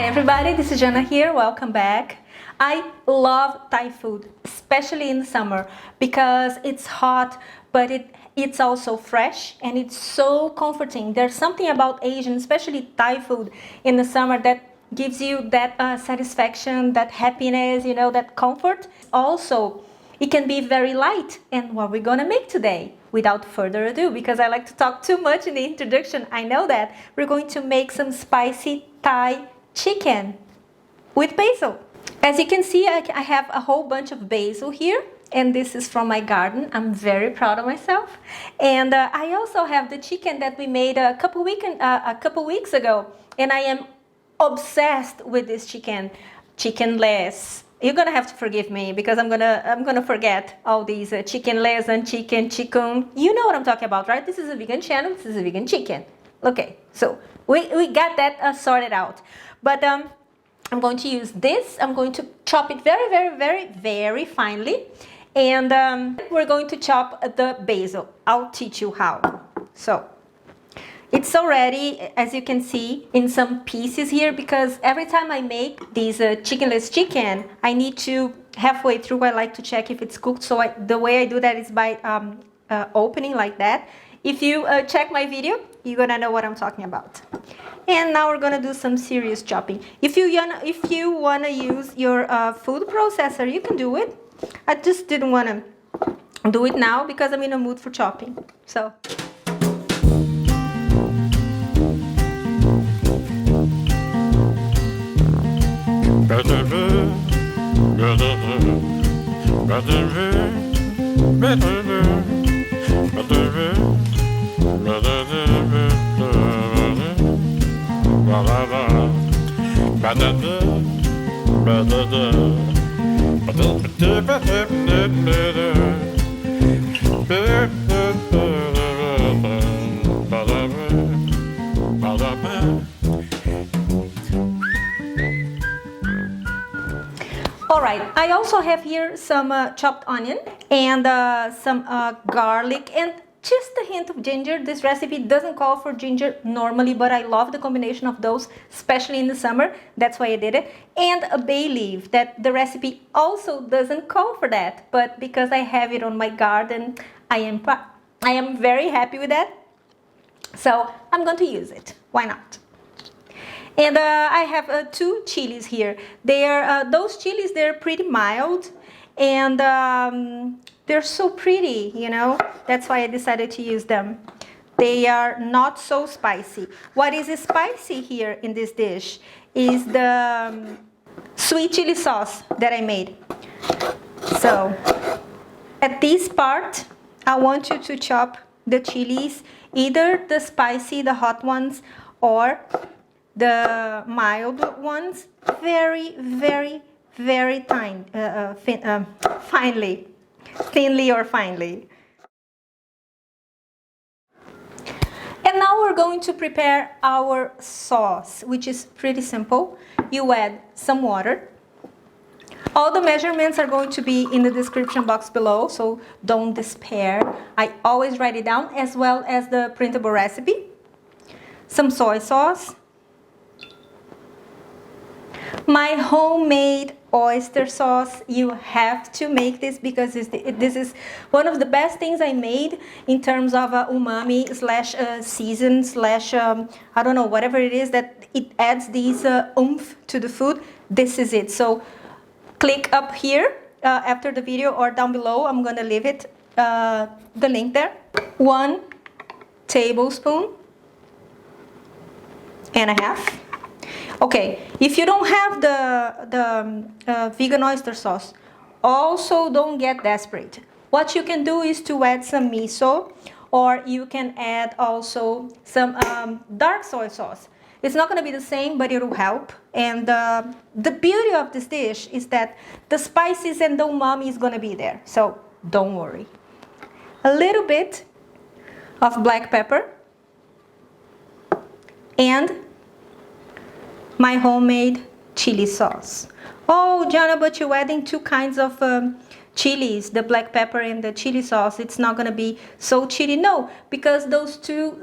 Hi everybody, this is Jana here, welcome back. I love Thai food, especially in the summer because it's hot, but it's also fresh and it's so comforting. There's something about Asian, especially Thai food in the summer that gives you that satisfaction, that happiness, that comfort. Also, it can be very light. And what we're gonna make today, without further ado, because I like to talk too much in the introduction, I know that, we're going to make some spicy Thai chicken with basil. As you can see, I have a whole bunch of basil here, and this is from my garden. I'm very proud of myself. And I also have the chicken that we made a couple weeks ago, and I am obsessed with this chickenless. You're gonna have to forgive me because I'm gonna forget all these chickenless and chicken. You know what I'm talking about, right? This is a vegan channel. This is a vegan chicken. Okay, so we got that sorted out. But I'm going to use this. I'm going to chop it very finely. And we're going to chop the basil. I'll teach you how. So it's already, as you can see, in some pieces here because every time I make these chickenless chicken, I need to, halfway through, I like to check if it's cooked. So the way I do that is by opening like that. If you check my video, you're gonna know what I'm talking about. And now we're gonna do some serious chopping. If you wanna use your food processor, you can do it. I just didn't wanna do it now because I'm in a mood for chopping. So. Alright, I also have here some chopped onion and some garlic and just a hint of ginger. This recipe doesn't call for ginger normally, but I love the combination of those, especially in the summer. That's why I did it. And a bay leaf, that the recipe also doesn't call for that, but because I have it on my garden, I am very happy with that. So I'm going to use it. Why not? And I have two chilies here. Those chilies, they're pretty mild and they're so pretty, That's why I decided to use them. They are not so spicy. What is spicy here in this dish is the sweet chili sauce that I made. So at this part, I want you to chop the chilies, either the spicy, the hot ones, or the mild ones, very finely, thinly or finely. And now we're going to prepare our sauce, which is pretty simple. You add some water. All the measurements are going to be in the description box below, so don't despair. I always write it down, as well as the printable recipe. Some soy sauce. My homemade oyster sauce. You have to make this because this is one of the best things I made in terms of umami / season / I don't know, whatever it is that it adds these oomph to the food. This is it. So click up here after the video or down below. I'm gonna leave it, the link there. 1 tablespoon and a half. Okay, if you don't have the vegan oyster sauce, also don't get desperate. What you can do is to add some miso, or you can add also some dark soy sauce. It's not going to be the same, but it will help. And the beauty of this dish is that the spices and the umami is going to be there, so don't worry. A little bit of black pepper and my homemade chili sauce. Oh, Jana, but you're adding two kinds of chilies, the black pepper and the chili sauce, it's not gonna be so chili. No, because those two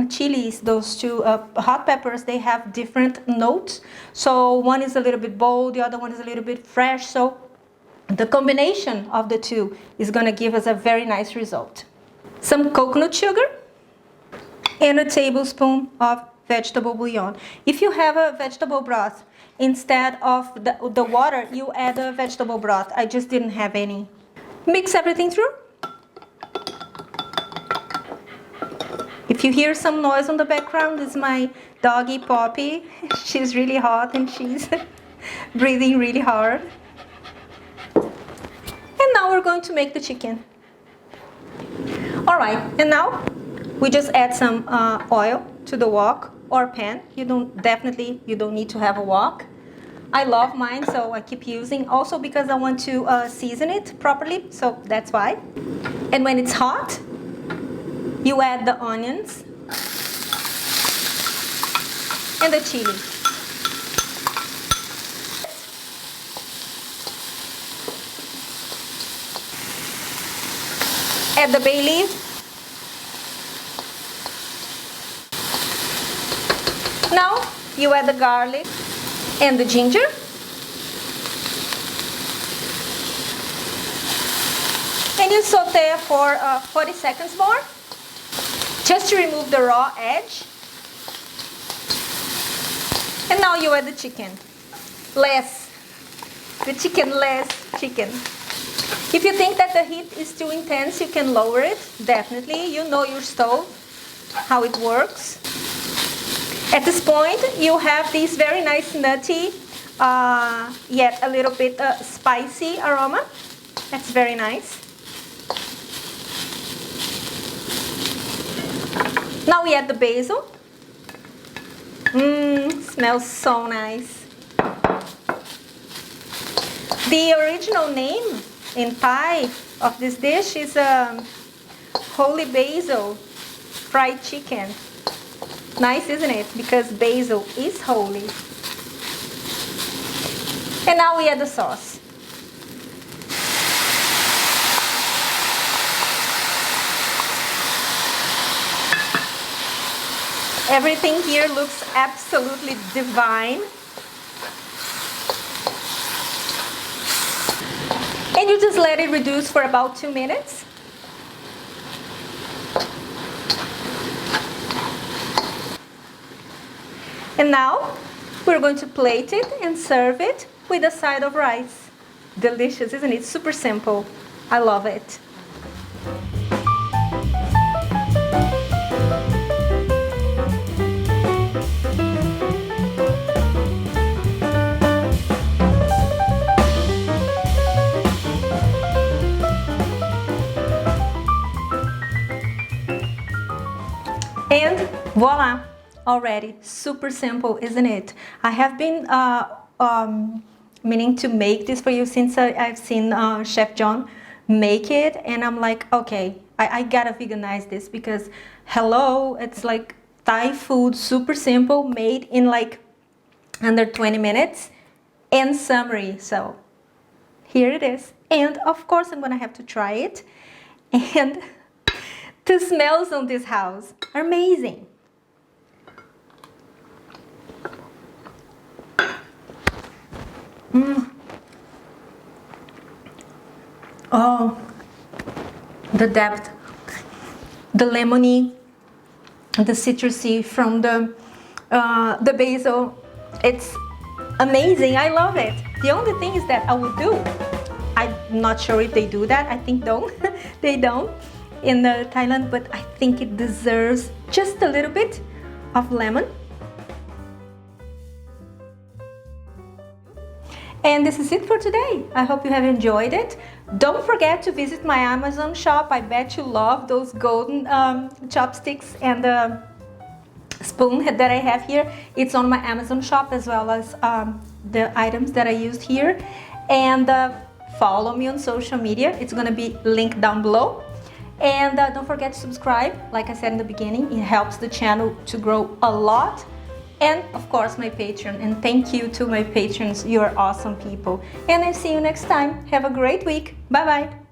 chilies, those two hot peppers, they have different notes. So one is a little bit bold, the other one is a little bit fresh. So the combination of the two is gonna give us a very nice result. Some coconut sugar and a tablespoon of vegetable bouillon. If you have a vegetable broth, instead of the water, you add a vegetable broth. I just didn't have any. Mix everything through. If you hear some noise on the background, it's my doggy Poppy. She's really hot and she's breathing really hard. And now we're going to make the chicken. All right, and now we just add some oil to the wok or pan. You don't need to have a wok. I love mine, so I keep using, also because I want to season it properly, so that's why. And when it's hot, you add the onions and the chili. Add the bay leaf. Now you add the garlic and the ginger. And you saute for 40 seconds more, just to remove the raw edge. And now you add the chicken. Less chicken. If you think that the heat is too intense, you can lower it, definitely. You know your stove, how it works. At this point, you have this very nice nutty, yet a little bit spicy aroma. That's very nice. Now we add the basil. Smells so nice. The original name in Thai of this dish is holy basil fried chicken. Nice, isn't it? Because basil is holy. And now we add the sauce. Everything here looks absolutely divine. And you just let it reduce for about 2 minutes. And now we're going to plate it and serve it with a side of rice. Delicious, isn't it? Super simple. I love it. And voila! Already super simple, isn't it? I have been meaning to make this for you since I've seen Chef John make it, and I'm like, okay, I gotta veganize this because hello, it's like Thai food, super simple, made in like under 20 minutes and summery. So here it is, and of course I'm gonna have to try it. And the smells on this house are amazing. Oh, the depth, the lemony, the citrusy from the basil. It's amazing. I love it. The only thing is that I would do, I'm not sure if they do that. I think don't. They don't in Thailand, but I think it deserves just a little bit of lemon. And this is it for today. I hope you have enjoyed it. Don't forget to visit my Amazon shop. I bet you love those golden chopsticks and the spoon that I have here. It's on my Amazon shop, as well as the items that I used here. And follow me on social media. It's gonna be linked down below. And don't forget to subscribe. Like I said in the beginning, it helps the channel to grow a lot. and of course my Patreon. And thank you to my patrons. You are awesome people. And I'll see you next time. Have a great week. Bye bye.